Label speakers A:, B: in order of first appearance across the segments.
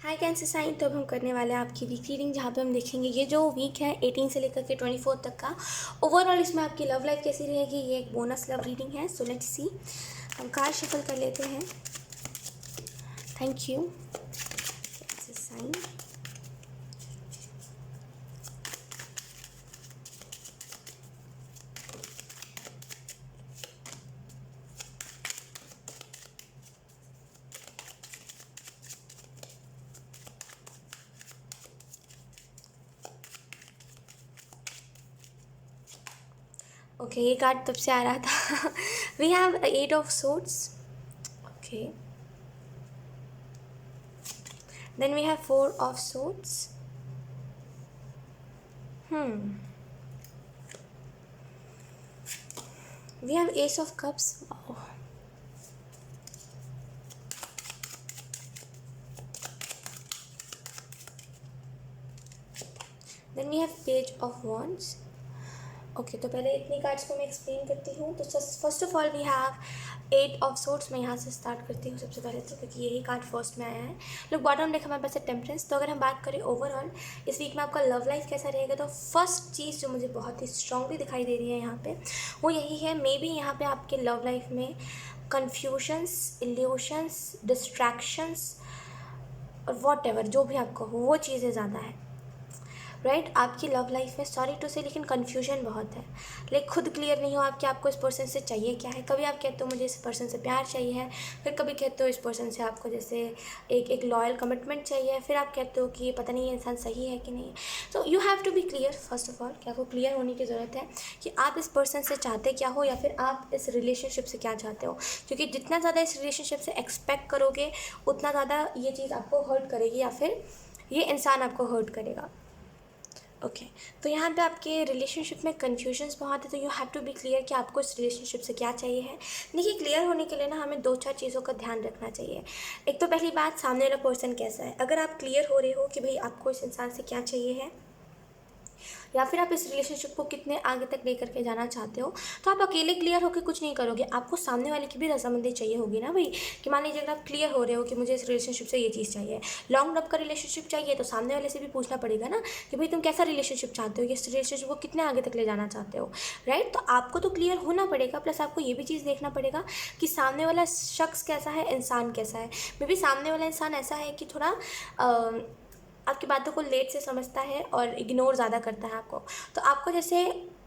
A: हाय cancer sign. तो अब हम करने वाले हैं आपकी वीक रीडिंग, जहाँ पे हम देखेंगे ये जो वीक है 18 से लेकर के 24 तक का ओवरऑल इसमें आपकी लव लाइफ कैसी रहेगी। ये एक बोनस लव रीडिंग है। So let's see. हम कार्ड शफल कर लेते हैं। Thank you cancer sign. Okay, ये कार्ड तब से आ रहा था। We have 8 of swords. Okay, then we have 4 of swords. We have ace of cups. Then we have page of wands. Okay, तो पहले इतनी कार्ड्स को मैं एक्सप्लेन करती हूँ। तो first of all we have 8 of swords. मैं यहाँ से स्टार्ट करती हूँ सबसे पहले तो, क्योंकि यही कार्ड फर्स्ट में आया है। लोग बॉटम देखा हमारे पास है टेम्परेंस। तो अगर हम बात करें ओवरऑल इस वीक में आपका लव लाइफ कैसा रहेगा, तो फर्स्ट चीज़ जो मुझे बहुत ही स्ट्रांगली दिखाई दे रही है यहाँ पे, वो यही है। मे बी यहाँ पे आपके लव लाइफ में कन्फ्यूजन्स, इल्यूशंस, डिस्ट्रैक्शंस और वॉट एवर जो भी आपको हो वो चीज़ें ज़्यादा है। राइट, आपकी लव लाइफ में सॉरी टू से लेकिन कन्फ्यूजन बहुत है। लाइक खुद क्लियर नहीं हो आप कि आपको इस पर्सन से चाहिए क्या है। कभी आप कहते हो मुझे इस पर्सन से प्यार चाहिए है, फिर कभी कहते हो इस पर्सन से आपको जैसे एक लॉयल कमिटमेंट चाहिए, फिर आप कहते हो कि पता नहीं ये इंसान सही है कि नहीं। तो you have to be clear first of all कि आपको क्लियर होने की ज़रूरत है कि आप इस पर्सन से चाहते क्या हो, या फिर आप इस रिलेशनशिप से क्या चाहते हो। क्योंकि जितना ज़्यादा इस रिलेशनशिप से एक्सपेक्ट करोगे उतना ज़्यादा ये चीज़ आपको हर्ट करेगी, या फिर ये इंसान आपको हर्ट करेगा। ओके, तो यहाँ पे आपके रिलेशनशिप में कन्फ्यूजन्स बहुत है। तो you have to be clear कि आपको इस रिलेशनशिप से क्या चाहिए है। देखिए, क्लियर होने के लिए ना हमें 2-4 चीज़ों का ध्यान रखना चाहिए। एक तो पहली बात, सामने वाला पर्सन कैसा है। अगर आप क्लियर हो रहे हो कि भाई आपको इस इंसान से क्या चाहिए है, या फिर आप इस रिलेशनशिप को कितने आगे तक लेकर के जाना चाहते हो, तो आप अकेले क्लियर होकर कुछ नहीं करोगे। आपको सामने वाले की भी रजामंदी चाहिए होगी ना भाई, कि मान लीजिए अगर आप क्लियर हो रहे हो कि मुझे इस रिलेशनशिप से ये चीज़ चाहिए, लॉन्ग रन का रिलेशनशिप चाहिए, तो सामने वाले से भी पूछना पड़ेगा ना कि भाई तुम कैसा रिलेशनशिप चाहते हो, इस रिलेशनशिप को कितने आगे तक ले जाना चाहते हो। राइट, तो आपको तो क्लियर होना पड़ेगा। प्लस आपको ये भी चीज़ देखना पड़ेगा कि सामने वाला शख्स कैसा है, इंसान कैसा है। मे बी सामने वाला इंसान ऐसा है कि थोड़ा आपकी बातों को लेट से समझता है और इग्नोर ज़्यादा करता है आपको। तो आपको जैसे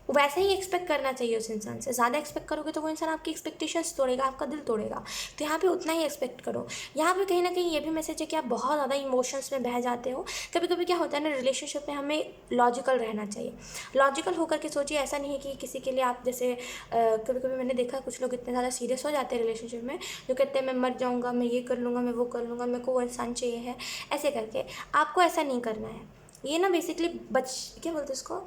A: वैसे ही एक्सपेक्ट करना चाहिए उस इंसान से। ज़्यादा एक्सपेक्ट करोगे तो वो इंसान आपकी एक्सपेक्टेशंस तोड़ेगा, आपका दिल तोड़ेगा। तो यहाँ पे उतना ही एक्सपेक्ट करो। यहाँ पे कहीं ना कहीं ये भी मैसेज है कि आप बहुत ज़्यादा इमोशंस में बह जाते हो। कभी कभी क्या होता है ना, रिलेशनशिप में हमें लॉजिकल रहना चाहिए। लॉजिकल होकर के सोचिए। ऐसा नहीं है कि किसी के लिए आप जैसे कभी कभी मैंने देखा कुछ लोग इतने ज़्यादा सीरियस हो जाते हैं रिलेशनशिप में, जो कहते हैं मैं मर जाऊँगा, मैं ये कर लूँगा, मैं वो कर लूँगा, मेरे को वो इंसान चाहिए है, ऐसे करके। आपको ऐसा नहीं करना है। ये ना बेसिकली क्या बोलते हैं उसको,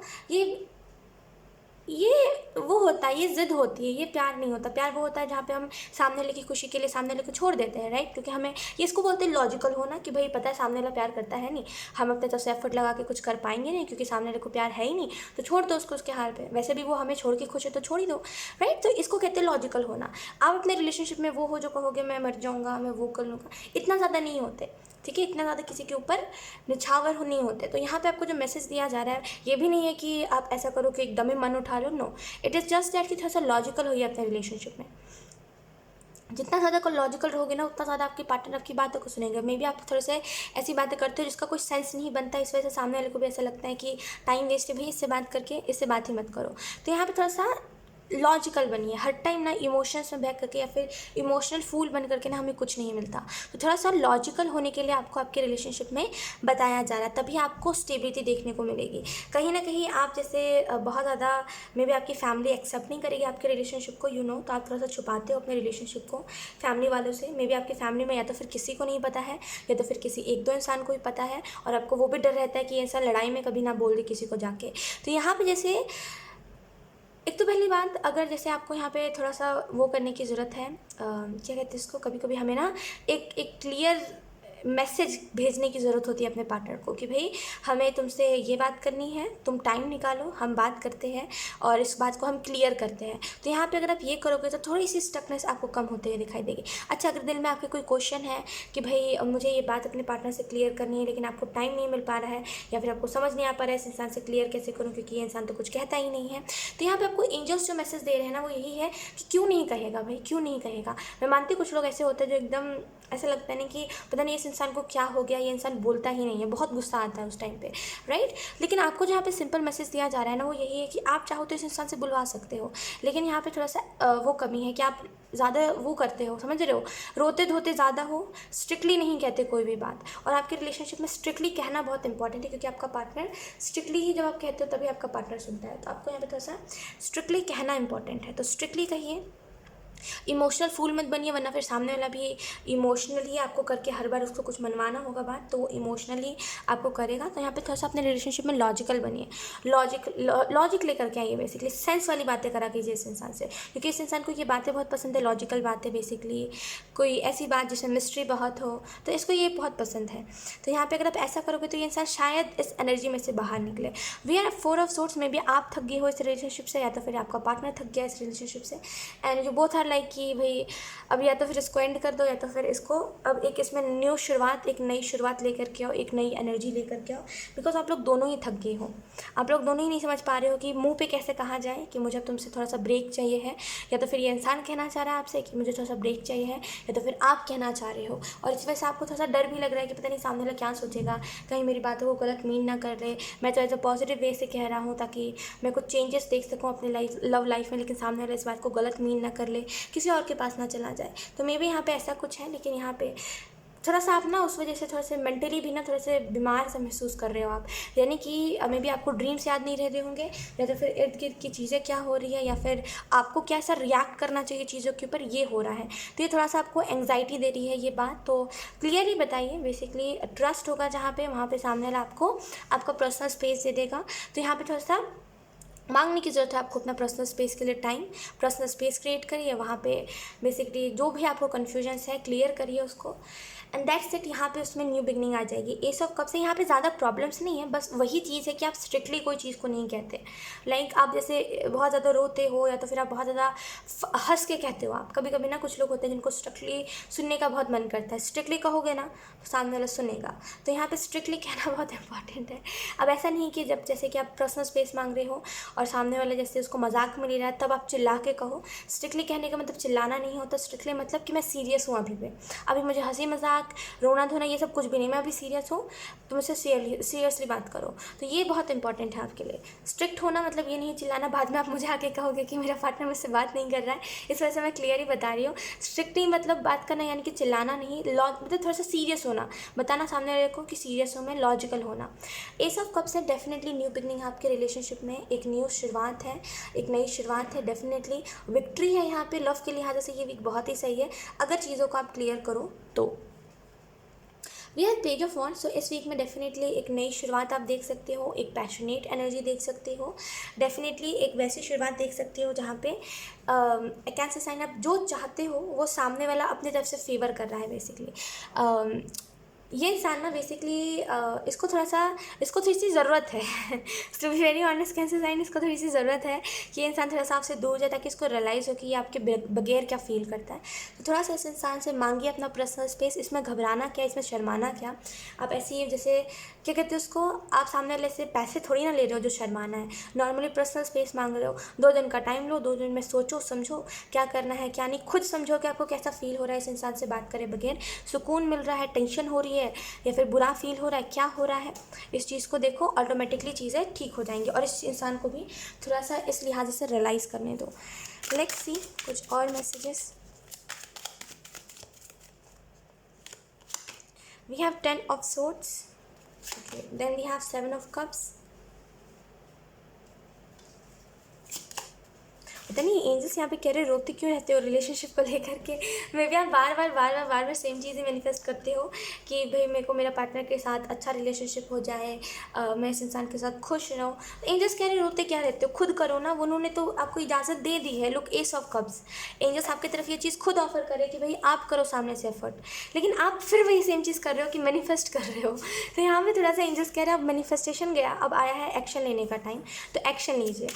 A: ये वो होता है, ये ज़िद होती है, ये प्यार नहीं होता। प्यार वो होता है जहाँ पे हम सामने वाले की खुशी के लिए सामने वाले को छोड़ देते हैं। राइट, क्योंकि हमें ये इसको बोलते हैं लॉजिकल होना, कि भाई पता है सामने वाला प्यार करता है नहीं, हम अपने तरफ से एफर्ट लगा के कुछ कर पाएंगे नहीं, क्योंकि सामने वाले को प्यार है ही नहीं, तो छोड़ दो उसको उसके हाल पे। वैसे भी वो हमें छोड़ के खुश है तो छोड़ ही दो। राइट, तो इसको कहते हैं लॉजिकल होना। आप अपने रिलेशनशिप में वो हो जो कहोगे मैं मर जाऊँगा, मैं वो कर लूँगा, इतना ज़्यादा नहीं होते। ठीक है, इतना ज़्यादा किसी के ऊपर निछावर नहीं होते। तो यहाँ पे आपको जो मैसेज दिया जा रहा है, ये भी नहीं है कि आप ऐसा करो कि एकदम ही मन उठा लो। No, it is just that कि थोड़ा सा लॉजिकल होइए अपने रिलेशनशिप में। जितना ज़्यादा को लॉजिकल रहोगे ना, उतना ज़्यादा आपके पार्टनर आपकी बातों को सुनेंगे। मे बी आप थोड़े से ऐसी बातें करते हो जिसका कोई सेंस नहीं बनता, इस वजह से सामने वाले को भी ऐसा लगता है कि टाइम वेस्ट है भाई, इससे बात करके इससे बात ही मत करो। तो यहाँ पे थोड़ा सा लॉजिकल बनिए। हर टाइम ना इमोशंस में बह करके या फिर इमोशनल फूल बन करके ना हमें कुछ नहीं मिलता। तो थोड़ा सा लॉजिकल होने के लिए आपको आपके रिलेशनशिप में बताया जा रहा है, तभी आपको स्टेबिलिटी देखने को मिलेगी। कहीं ना कहीं आप जैसे बहुत ज़्यादा मे बी आपकी फैमिली एक्सेप्ट नहीं करेगी आपके रिलेशनशिप को, तो आप थोड़ा सा छुपाते हो अपने रिलेशनशिप को फैमिली वालों से। मे बी आपकी फैमिली में या तो फिर किसी को नहीं पता है, या तो फिर किसी 1-2 इंसान को ही पता है, और आपको वो भी डर रहता है कि ऐसा लड़ाई में कभी ना बोल दे किसी को जाके। तो यहाँ पे जैसे एक तो पहली बात, अगर जैसे आपको यहाँ पे थोड़ा सा वो करने की ज़रूरत है, क्या कहते हैं इसको, कभी कभी हमें ना एक क्लियर मैसेज भेजने की ज़रूरत होती है अपने पार्टनर को कि भाई हमें तुमसे ये बात करनी है, तुम टाइम निकालो, हम बात करते हैं और इस बात को हम क्लियर करते हैं। तो यहाँ पे अगर आप ये करोगे तो थोड़ी सी स्टकनेस आपको कम होते हुए दिखाई देगी। अच्छा, अगर दिल में आपके कोई क्वेश्चन है कि भाई मुझे ये बात अपने पार्टनर से क्लियर करनी है लेकिन आपको टाइम नहीं मिल पा रहा है या फिर आपको समझ नहीं आ पा रहा है इस इंसान से क्लियर कैसे करूँ क्योंकि ये इंसान तो कुछ कहता ही नहीं है, तो यहाँ पर आपको एंजल्स जो मैसेज दे रहे हैं ना वो यही है कि क्यों नहीं कहेगा भाई, क्यों नहीं कहेगा। मैं मानती हूँ कुछ लोग ऐसे होते हैं जो एकदम ऐसा लगता है ना कि पता नहीं इस इंसान को क्या हो गया, ये इंसान बोलता ही नहीं है, बहुत गुस्सा आता है उस टाइम पे, राइट। लेकिन आपको जहाँ पे सिंपल मैसेज दिया जा रहा है ना वो यही है कि आप चाहो तो इस इंसान से बुलवा सकते हो, लेकिन यहाँ पे थोड़ा सा वो कमी है कि आप ज़्यादा वो करते हो, समझ रहे हो, रोते धोते ज़्यादा हो, स्ट्रिक्टली नहीं कहते कोई भी बात। और आपके रिलेशनशिप में स्ट्रिक्टली कहना बहुत इंपॉर्टेंट है क्योंकि आपका पार्टनर स्ट्रिक्टली ही जब आप कहते हो तभी आपका पार्टनर सुनता है। तो आपको यहाँ पे थोड़ा सा स्ट्रिक्टली कहना इंपॉर्टेंट है, तो स्ट्रिक्टली कहिए। इमोशनल फूल मत बनिए वरना फिर सामने वाला भी इमोशनली आपको करके हर बार उसको कुछ मनवाना होगा बात तो वो इमोशनली आपको करेगा। तो यहाँ पे थोड़ा सा अपने रिलेशनशिप में लॉजिकल बनिए, लॉजिक लेकर के आइए, बेसिकली सेंस वाली बातें करा कीजिए इस इंसान से क्योंकि इस इंसान को ये बातें बहुत पसंद है, लॉजिकल बातें, बेसिकली कोई ऐसी बात जिसमें मिस्ट्री बहुत हो तो इसको ये बहुत पसंद है। तो यहाँ पे अगर आप ऐसा करोगे तो ये इंसान शायद इस एनर्जी में से बाहर निकले। वी आर 4 ऑफ सोर्ट्स में भी आप थक गए हो इस रिलेशनशिप से या तो फिर आपका पार्टनर थक गया इस रिलेशनशिप से, एंड जो बोथ आर लाइक कि भाई अब या तो फिर इसको एंड कर दो या तो फिर इसको अब एक इसमें न्यू शुरुआत, एक नई शुरुआत लेकर के आओ, एक नई एनर्जी लेकर के आओ, बिकॉज आप लोग दोनों ही थक गए हो। आप लोग दोनों ही नहीं समझ पा रहे हो कि मुंह पे कैसे कहा जाए कि मुझे अब तुमसे थोड़ा सा ब्रेक चाहिए है, या तो फिर ये इंसान कहना चाह रहा है आपसे कि मुझे थोड़ा सा ब्रेक चाहिए है, या तो फिर आप कहना चाह रहे हो। और इस वजह से आपको थोड़ा सा डर भी लग रहा है कि पता नहीं सामने वाला क्या सोचेगा, कहीं मेरी बातों को गलत मीन ना कर ले, मैं तो ऐसा पॉजिटिव वे से कह रहा हूँ ताकि मैं कुछ चेंजेस देख सकूँ अपने लव लाइफ में, लेकिन सामने वाला इस बात को गलत मीन ना कर ले, किसी और के पास ना चला जाए। तो मे भी यहाँ पे ऐसा कुछ है, लेकिन यहाँ पे थोड़ा सा आप ना उस वजह से थोड़े से मेंटली भी ना थोड़े से बीमार सा महसूस कर रहे हो आप, यानी कि मे भी आपको ड्रीम्स याद नहीं रह रहे होंगे, या तो फिर इर्द गिर्द की चीज़ें क्या हो रही है, या फिर आपको क्या सा रिएक्ट करना चाहिए चीज़ों के ऊपर, ये हो रहा है। तो ये थोड़ा सा आपको एंग्जाइटी दे रही है ये बात, तो क्लियरली बताइए। बेसिकली ट्रस्ट होगा जहाँ पे, वहाँ पे सामने वाला आपको आपका पर्सनल स्पेस दे देगा। तो यहाँ पे थोड़ा सा मांगने की ज़रूरत है आपको अपना पर्सनल स्पेस के लिए टाइम, पर्सनल स्पेस क्रिएट करिए, वहाँ पे बेसिकली जो भी आपको कन्फ्यूजन्स है क्लियर करिए उसको, एंड दैट्स इट। यहाँ पे उसमें न्यू बिगनिंग आ जाएगी। एस ऑफ कप से यहाँ पे ज़्यादा प्रॉब्लम्स नहीं है, बस वही चीज़ है कि आप स्ट्रिक्टली कोई चीज़ को नहीं कहते। लाइक आप जैसे बहुत ज़्यादा रोते हो या तो फिर आप बहुत ज़्यादा हंस के कहते हो। आप कभी कभी ना कुछ लोग होते हैं जिनको स्ट्रिक्टली सुनने का बहुत मन करता है, स्ट्रिक्टली कहोगे ना तो सामने वाला सुनेगा। तो यहाँ पे स्ट्रिक्टली कहना बहुत इंपॉर्टेंट है। अब ऐसा नहीं कि जब जैसे कि आप पर्सनल स्पेस मांग रहे हो और सामने वाला जैसे उसको मजाक में ले रहा है तब आप चिल्ला के कहो। स्ट्रिक्टली कहने का मतलब चिल्लाना नहीं होता, स्ट्रिक्टली मतलब कि मैं सीरियस हूँ अभी मुझे हंसी मजाक रोना धोना ये सब कुछ भी नहीं, मैं अभी सीरियस हूँ तो मुझसे सीरियसली बात करो। तो ये बहुत इंपॉर्टेंट है आपके लिए। स्ट्रिक्ट होना मतलब ये नहीं चिल्लाना, बाद में आप मुझे आके कहोगे कि मेरा पार्टनर मुझसे बात नहीं कर रहा है, इस वजह से मैं क्लियर ही बता रही हूँ। स्ट्रिक्टली मतलब बात करना यानी कि चिल्लाना नहीं, मतलब थोड़ा सा सीरियस होना, बताना सामने वाले को कि सीरियस हूँ मैं, लॉजिकल होना। एस ऑफ कप्स है डेफिनेटली न्यू बिगनिंग आपके रिलेशनशिप में, एक न्यू शुरुआत है, एक नई शुरुआत है, डेफिनेटली विक्ट्री है यहाँ पे। लव के लिहाज से ये वीक बहुत ही सही है अगर चीज़ों को आप क्लियर करो तो। We have page of wands, so इस वीक में डेफिनेटली एक नई शुरुआत आप देख सकते हो, एक पैशनेट एनर्जी देख सकते हो, डेफिनेटली एक वैसी शुरुआत देख सकते हो जहाँ पे कैंसर साइन आप जो चाहते हो वो सामने वाला अपनी तरफ से फेवर कर रहा है बेसिकली। ये इंसान ना बेसिकली इसको थोड़ी सी ज़रूरत है to be very honest cancer sign, इसको थोड़ी सी ज़रूरत है कि ये इंसान थोड़ा सा आपसे दूर जाए ताकि इसको रियलाइज़ हो कि ये आपके बगैर क्या फ़ील करता है। तो थोड़ा सा इस इंसान से मांगिए अपना पर्सनल स्पेस। इसमें घबराना क्या, इसमें शर्माना क्या। आप ऐसी जैसे क्या कहते हैं उसको, आप सामने वाले से पैसे थोड़ी ना ले रहे हो जो शर्माना है, नॉर्मली पर्सनल स्पेस मांग रहे हो। 2 दिन का टाइम लो, 2 दिन में सोचो समझो क्या करना है क्या नहीं, खुद समझो कि आपको कैसा फील हो रहा है इस इंसान से बात करे बगैर, सुकून मिल रहा है, टेंशन हो रही है या फिर बुरा फील हो रहा है, क्या हो रहा है। इस चीज़ को देखो, ऑटोमेटिकली चीज़ें ठीक हो जाएंगी और इस इंसान को भी थोड़ा सा इस लिहाज से रियलाइज़ करने दो। लेट्स सी कुछ और messages. We have 10 of swords. Okay, then we have 7 of cups. पता नहीं एंजल्स यहाँ पे कह रहे रोते क्यों रहते हो रिलेशनशिप को लेकर के। मे भी आप बार बार सेम चीज़ें मैनिफेस्ट करते हो कि भाई मेरे को मेरा पार्टनर के साथ अच्छा रिलेशनशिप हो जाए, मैं इस इंसान के साथ खुश रहूँ। एंजल्स कह रहे रोते क्या रहते हो, खुद करो ना, उन्होंने तो आपको इजाज़त दे दी है। Look ace of cups, angels आपकी तरफ ये चीज़ खुद ऑफर करे कि भाई आप करो सामने से एफर्ट, लेकिन आप फिर वही सेम चीज़ कर रहे हो कि मैनिफेस्ट कर रहे हो। तो यहाँ पे थोड़ा सा एंजल्स कह रहे हैं अब मैनिफेस्टेशन गया, अब आया है एक्शन लेने का टाइम, तो एक्शन लीजिए।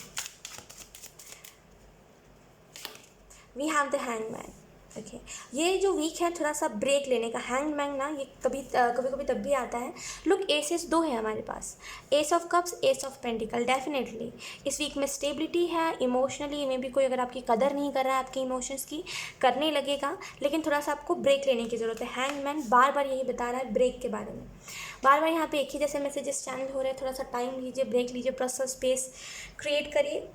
A: We have the hangman. Okay, ये जो वीक है थोड़ा सा ब्रेक लेने का। हैंगमैन ना ये कभी कभी तब भी आता है। लुक एसेस दो है हमारे पास, ace of cups, ace of pentacle. Definitely इस वीक में स्टेबिलिटी है। इमोशनली में भी कोई अगर आपकी कदर नहीं कर रहा है आपके इमोशंस की, करने लगेगा, लेकिन थोड़ा सा आपको ब्रेक लेने की ज़रूरत है। हैंगमैन बार बार यही बता रहा है ब्रेक के बारे में, बार बार यहाँ पे एक ही जैसे मैसेजेस चैनल हो रहे हैं। थोड़ा सा टाइम लीजिए, ब्रेक लीजिए, पर्सनल स्पेस क्रिएट करिए।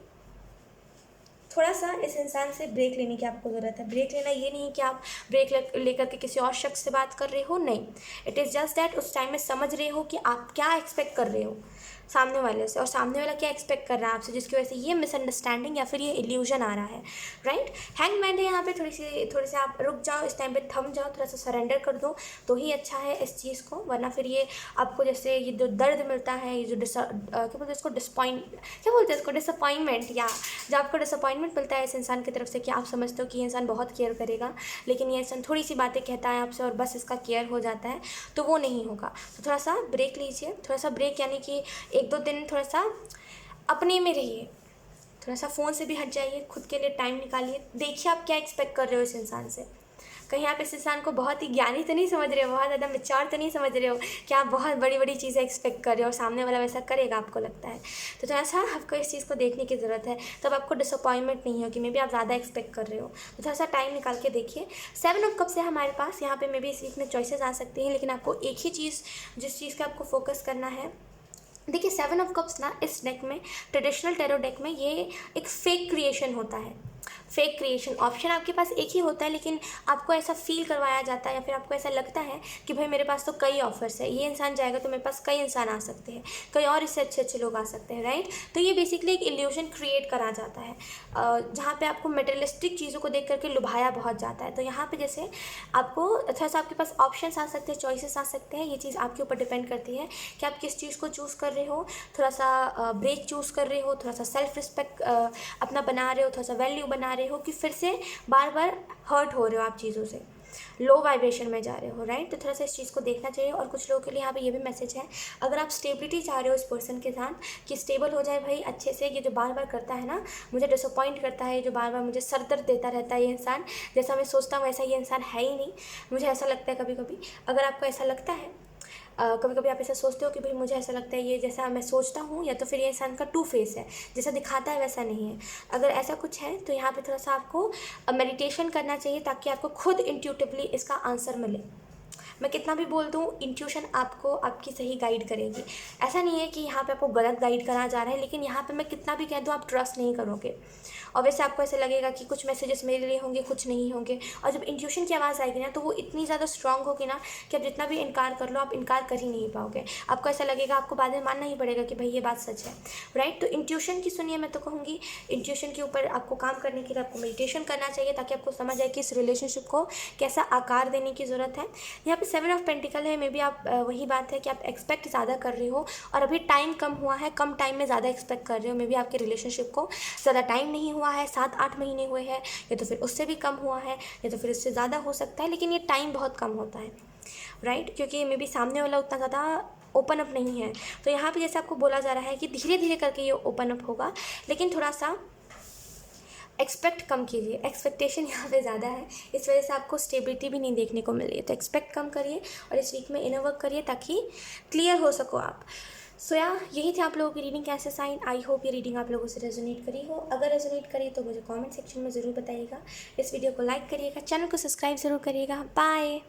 A: थोड़ा सा इस इंसान से ब्रेक लेने की आपको ज़रूरत है। ब्रेक लेना ये नहीं कि आप ब्रेक लेकर के किसी और शख्स से बात कर रहे हो, नहीं। इट इज़ जस्ट दैट उस टाइम में समझ रहे हो कि आप क्या एक्सपेक्ट कर रहे हो सामने वाले से, और सामने वाला क्या एक्सपेक्ट कर रहा है आपसे, जिसकी वजह से ये मिसअंडरस्टैंडिंग या फिर ये इल्यूजन आ रहा है, राइट। हैंगमैन है यहाँ पे, थोड़ी सी आप रुक जाओ, इस टाइम पे थम जाओ, थोड़ा सा सरेंडर कर दो तो ही अच्छा है इस चीज़ को, वरना फिर ये आपको जैसे ये जो दर्द मिलता है, ये जो क्या बोलते हैं इसको, क्या बोलते हैं इसको, डिसअपॉइंटमेंट, या जब आपको डिसअपॉइंटमेंट मिलता है इस इंसान की तरफ से कि आप समझते हो कि ये इंसान बहुत केयर करेगा, लेकिन ये इंसान थोड़ी सी बातें कहता है आपसे और बस इसका केयर हो जाता है, तो वो नहीं होगा। तो थोड़ा सा ब्रेक लीजिए। थोड़ा सा ब्रेक यानी कि 1-2 दिन थोड़ा सा अपने में रहिए, थोड़ा सा फ़ोन से भी हट जाइए, खुद के लिए टाइम निकालिए, देखिए आप क्या एक्सपेक्ट कर रहे हो इस इंसान से। कहीं आप इस इंसान को बहुत ही ज्ञानी तो नहीं समझ रहे हो, बहुत ज़्यादा मैच्योर तो नहीं समझ रहे हो कि आप बहुत बड़ी बड़ी चीज़ें एक्सपेक्ट कर रहे हो और सामने वाला वैसा करेगा आपको लगता है। तो थोड़ा सा आपको इस चीज़ को देखने की ज़रूरत है, तब आपको डिसअपॉइंटमेंट नहीं होगी। मे बी आप ज़्यादा एक्सपेक्ट कर रहे हो, तो थोड़ा सा टाइम निकाल के देखिए। 7 ऑफ कप्स है हमारे पास, यहाँ पे मे बी इस वीक में चॉइसेस आ सकती हैं, लेकिन आपको एक ही चीज़, जिस चीज़ का आपको फोकस करना है, देखिए 7 ऑफ कप्स ना इस डेक में, ट्रेडिशनल टैरो डेक में, ये एक फेक क्रिएशन होता है। फेक क्रिएशन ऑप्शन आपके पास एक ही होता है, लेकिन आपको ऐसा फील करवाया जाता है या फिर आपको ऐसा लगता है कि भाई मेरे पास तो कई ऑफर्स है, ये इंसान जाएगा तो मेरे पास कई इंसान आ सकते हैं, कई और इससे अच्छे अच्छे लोग आ सकते हैं, राइट। तो ये बेसिकली एक इल्यूजन क्रिएट करा जाता है, जहाँ पे आपको मटेरियलिस्टिक चीज़ों को देख करके लुभाया बहुत जाता है। तो यहाँ पे जैसे आपको थोड़ा सा आपके पास ऑप्शंस आ सकते हैं, चॉइसेस आ सकते हैं, ये चीज़ आपके ऊपर डिपेंड करती है कि आप किस चीज़ को चूज़ कर रहे हो। थोड़ा सा ब्रेक चूज़ कर रहे हो, थोड़ा सा सेल्फ रिस्पेक्ट अपना बना रहे हो, थोड़ा सा वैल्यू बना रहे हो, कि फिर से बार बार हर्ट हो रहे हो आप चीज़ों से, लो वाइब्रेशन में जा रहे हो, राइट। तो थोड़ा सा इस चीज़ को देखना चाहिए। और कुछ लोगों के लिए यहाँ पे ये भी मैसेज है, अगर आप स्टेबिलिटी चाह रहे हो इस पर्सन के साथ, कि स्टेबल हो जाए भाई अच्छे से, ये जो बार बार करता है ना, मुझे डिसअपॉइंट करता है, जो बार बार मुझे सर दर्द देता रहता है ये इंसान, जैसा मैं सोचता हूँ वैसा ये इंसान है ही नहीं, मुझे ऐसा लगता है कभी कभी। अगर आपको ऐसा लगता है, कभी कभी आप ऐसा सोचते हो कि भाई मुझे ऐसा लगता है ये जैसा मैं सोचता हूँ, या तो फिर ये इंसान का टू फेस है, जैसा दिखाता है वैसा नहीं है, अगर ऐसा कुछ है तो यहाँ पे थोड़ा सा आपको मेडिटेशन करना चाहिए, ताकि आपको खुद इंट्यूटिवली इसका आंसर मिले। मैं कितना भी बोल दूँ, इंट्यूशन आपको आपकी सही गाइड करेगी। ऐसा नहीं है कि यहाँ पे आपको गलत गाइड करा जा रहा है, लेकिन यहाँ पे मैं कितना भी कह दूँ आप ट्रस्ट नहीं करोगे, और वैसे आपको ऐसा लगेगा कि कुछ मैसेजेस मेरे लिए होंगे, कुछ नहीं होंगे। और जब इंट्यूशन की आवाज़ आएगी ना, तो वो इतनी ज़्यादा स्ट्रांग होगी ना कि आप जितना भी इनकार कर लो, आप इनकार कर ही नहीं पाओगे। आपको ऐसा लगेगा, आपको बाद में मानना ही पड़ेगा कि भाई ये बात सच है, राइट। तो इंट्यूशन की सुनिए, मैं तो कहूँगी इंट्यूशन के ऊपर आपको काम करने के लिए आपको मेडिटेशन करना चाहिए, ताकि आपको समझ आए कि इस रिलेशनशिप को कैसा आकार देने की ज़रूरत है। यहाँ पे 7 ऑफ पेंटिकल है, मे बी आप वही बात है कि आप एक्सपेक्ट ज़्यादा कर रहे हो, और अभी टाइम कम हुआ है, कम टाइम में ज़्यादा एक्सपेक्ट कर रहे हो। मे बी आपके रिलेशनशिप को ज़्यादा टाइम नहीं हुआ है, 7-8 महीने हुए हैं, या तो फिर उससे भी कम हुआ है, या तो फिर उससे ज़्यादा हो सकता है, लेकिन ये टाइम बहुत कम होता है, राइट। क्योंकि मे बी सामने वाला उतना ज़्यादा ओपन अप नहीं है। तो यहाँ पे जैसे आपको बोला जा रहा है कि धीरे धीरे करके ये ओपन अप होगा, लेकिन थोड़ा सा एक्सपेक्ट कम कीजिए। एक्सपेक्टेशन यहाँ पे ज़्यादा है, इस वजह से आपको स्टेबिलिटी भी नहीं देखने को मिल रही है। तो एक्सपेक्ट कम करिए और इस वीक में इनर वर्क करिए, ताकि क्लियर हो सको आप। सो यही थी आप लोगों की रीडिंग, कैसे साइन। आई होप ये रीडिंग आप लोगों से रेजोनेट करी हो। अगर रेजोनेट करी तो मुझे कमेंट सेक्शन में ज़रूर बताइएगा। इस वीडियो को लाइक करिएगा, चैनल को सब्सक्राइब ज़रूर करिएगा। बाय।